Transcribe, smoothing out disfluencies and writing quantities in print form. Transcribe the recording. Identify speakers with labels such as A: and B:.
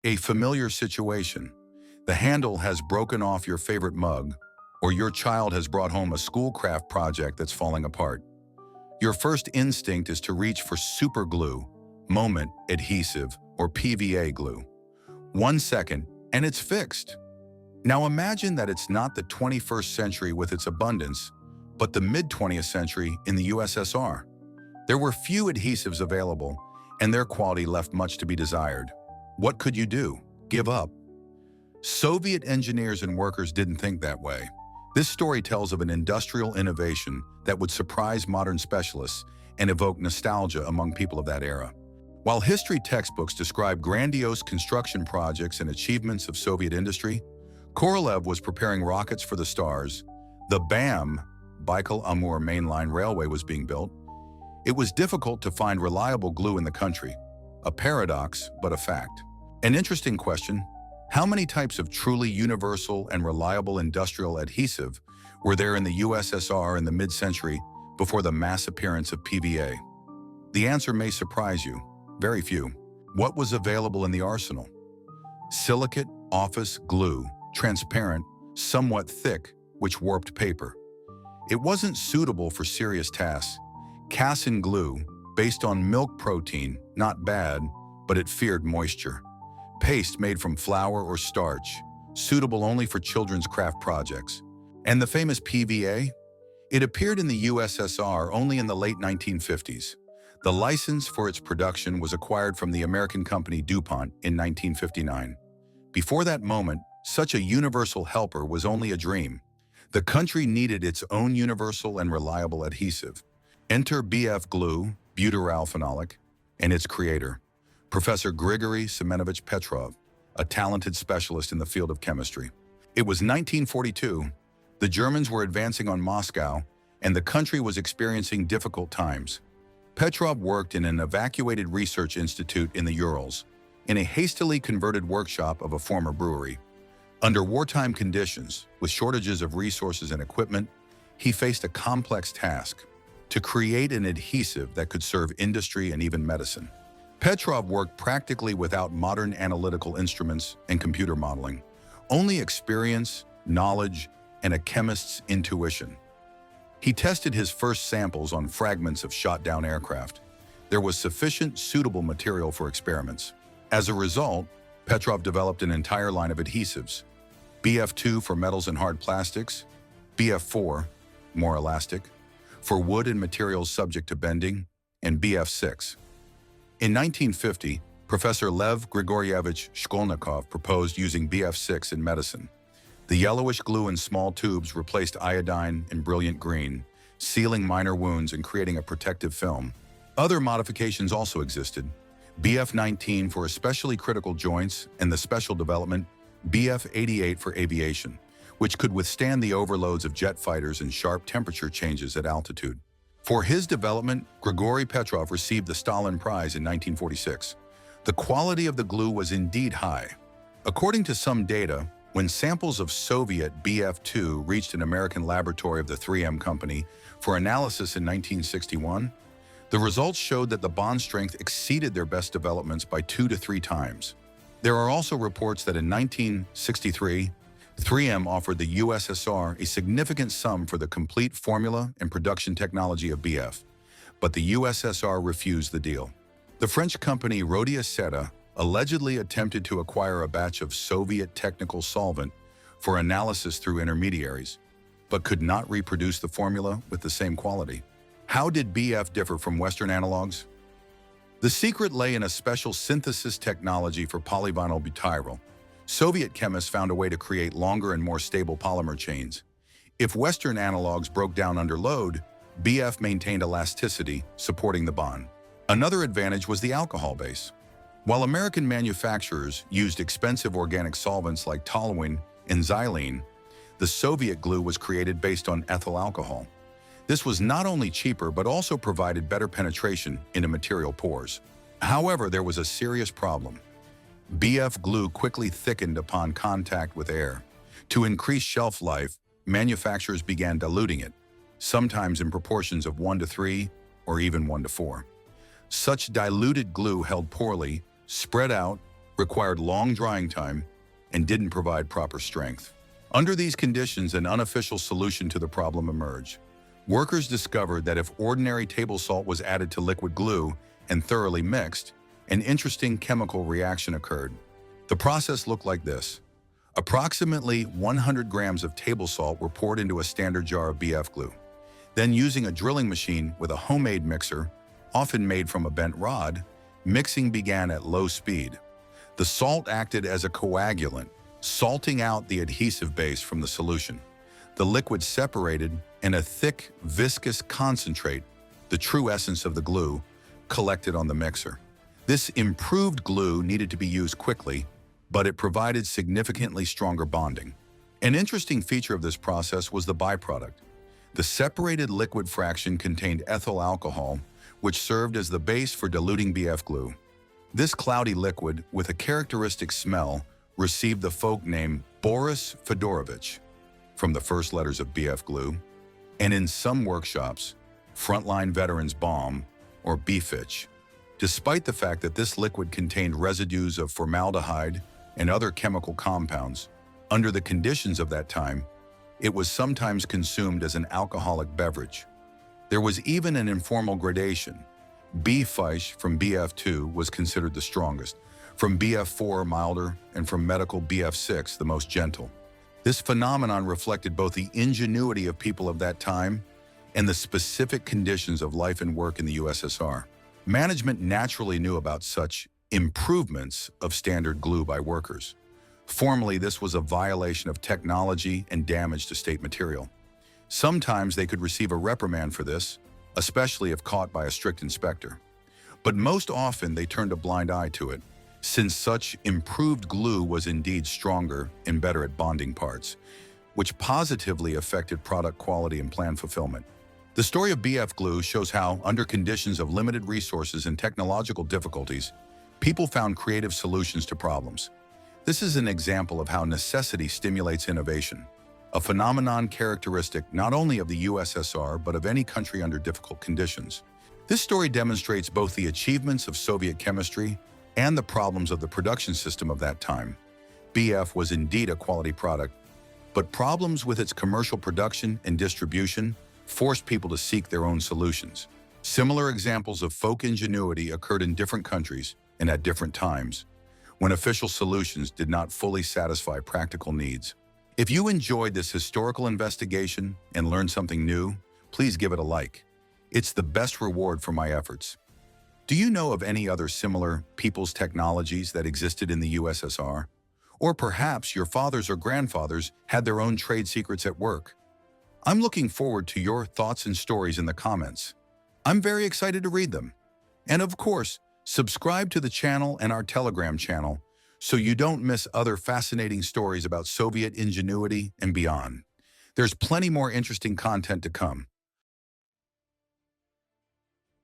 A: A familiar situation. The handle has broken off your favorite mug, or your child has brought home a schoolcraft project that's falling apart. Your first instinct is to reach for super glue, moment adhesive, or PVA glue. 1 second, and it's fixed. Now imagine that it's not the 21st century with its abundance, but the mid-20th century in the USSR. There were few adhesives available, and their quality left much to be desired. What could you do? Give up? Soviet engineers and workers didn't think that way. This story tells of an industrial innovation that would surprise modern specialists and evoke nostalgia among people of that era. While history textbooks describe grandiose construction projects and achievements of Soviet industry, Korolev was preparing rockets for the stars. The BAM, Baikal-Amur mainline railway, was being built. It was difficult to find reliable glue in the country. A paradox, but a fact. An interesting question: how many types of truly universal and reliable industrial adhesive were there in the USSR in the mid-century before the mass appearance of PVA? The answer may surprise you. Very few. What was available in the arsenal? Silicate office glue, transparent, somewhat thick, which warped paper. It wasn't suitable for serious tasks. Casein glue, based on milk protein, not bad, but it feared moisture. Paste made from flour or starch, suitable only for children's craft projects. And the famous PVA? It appeared in the USSR only in the late 1950s. The license for its production was acquired from the American company DuPont in 1959. Before that moment, such a universal helper was only a dream. The country needed its own universal and reliable adhesive. Enter BF glue, butyralphenolic, and its creator, Professor Grigory Semenovich Petrov, a talented specialist in the field of chemistry. It was 1942. The Germans were advancing on Moscow, and the country was experiencing difficult times. Petrov worked in an evacuated research institute in the Urals, in a hastily converted workshop of a former brewery. Under wartime conditions, with shortages of resources and equipment, he faced a complex task: to create an adhesive that could serve industry and even medicine. Petrov worked practically without modern analytical instruments and computer modeling, only experience, knowledge, and a chemist's intuition. He tested his first samples on fragments of shot-down aircraft. There was sufficient suitable material for experiments. As a result, Petrov developed an entire line of adhesives: BF2 for metals and hard plastics, BF4, more elastic, for wood and materials subject to bending, and BF6. In 1950, Professor Lev Grigorievich Shkolnikov proposed using BF6 in medicine. The yellowish glue in small tubes replaced iodine in brilliant green, sealing minor wounds and creating a protective film. Other modifications also existed: BF19 for especially critical joints, and the special development BF88 for aviation, which could withstand the overloads of jet fighters and sharp temperature changes at altitude. For his development, Grigory Petrov received the Stalin Prize in 1946. The quality of the glue was indeed high. According to some data, when samples of Soviet BF2 reached an American laboratory of the 3M company for analysis in 1961, the results showed that the bond strength exceeded their best developments by 2 to 3 times. There are also reports that in 1963, 3M offered the USSR a significant sum for the complete formula and production technology of BF, but the USSR refused the deal. The French company Rhodia Seta allegedly attempted to acquire a batch of Soviet technical solvent for analysis through intermediaries, but could not reproduce the formula with the same quality. How did BF differ from Western analogs? The secret lay in a special synthesis technology for polyvinyl butyryl. Soviet chemists found a way to create longer and more stable polymer chains. If Western analogs broke down under load, BF maintained elasticity, supporting the bond. Another advantage was the alcohol base. While American manufacturers used expensive organic solvents like toluene and xylene, the Soviet glue was created based on ethyl alcohol. This was not only cheaper but also provided better penetration into material pores. However, there was a serious problem. BF glue quickly thickened upon contact with air. To increase shelf life, manufacturers began diluting it, sometimes in proportions of 1 to 3 or even 1 to 4. Such diluted glue held poorly, spread out, required long drying time, and didn't provide proper strength. Under these conditions, an unofficial solution to the problem emerged. Workers discovered that if ordinary table salt was added to liquid glue and thoroughly mixed, an interesting chemical reaction occurred. The process looked like this. Approximately 100 grams of table salt were poured into a standard jar of BF glue. Then, using a drilling machine with a homemade mixer, often made from a bent rod, mixing began at low speed. The salt acted as a coagulant, salting out the adhesive base from the solution. The liquid separated, and a thick, viscous concentrate, the true essence of the glue, collected on the mixer. This improved glue needed to be used quickly, but it provided significantly stronger bonding. An interesting feature of this process was the byproduct. The separated liquid fraction contained ethyl alcohol, which served as the base for diluting BF glue. This cloudy liquid, with a characteristic smell, received the folk name Boris Fedorovich, from the first letters of BF glue, and in some workshops, Frontline Veterans Balm, or BFITCH. Despite the fact that this liquid contained residues of formaldehyde and other chemical compounds, under the conditions of that time, it was sometimes consumed as an alcoholic beverage. There was even an informal gradation. BFITCH from BF2 was considered the strongest, from BF4 milder, and from medical BF6 the most gentle. This phenomenon reflected both the ingenuity of people of that time and the specific conditions of life and work in the USSR. Management naturally knew about such improvements of standard glue by workers. Formally, this was a violation of technology and damage to state material. Sometimes they could receive a reprimand for this, especially if caught by a strict inspector. But most often they turned a blind eye to it, since such improved glue was indeed stronger and better at bonding parts, which positively affected product quality and plan fulfillment. The story of BF glue shows how, under conditions of limited resources and technological difficulties, people found creative solutions to problems. This is an example of how necessity stimulates innovation, a phenomenon characteristic not only of the USSR but of any country under difficult conditions. This story demonstrates both the achievements of Soviet chemistry and the problems of the production system of that time. BF was indeed a quality product, but problems with its commercial production and distribution forced people to seek their own solutions. Similar examples of folk ingenuity occurred in different countries and at different times, when official solutions did not fully satisfy practical needs. If you enjoyed this historical investigation and learned something new, please give it a like. It's the best reward for my efforts. Do you know of any other similar people's technologies that existed in the USSR? Or perhaps your fathers or grandfathers had their own trade secrets at work? I'm looking forward to your thoughts and stories in the comments. I'm very excited to read them. And of course, subscribe to the channel and our Telegram channel so you don't miss other fascinating stories about Soviet ingenuity and beyond. There's plenty more interesting content to come.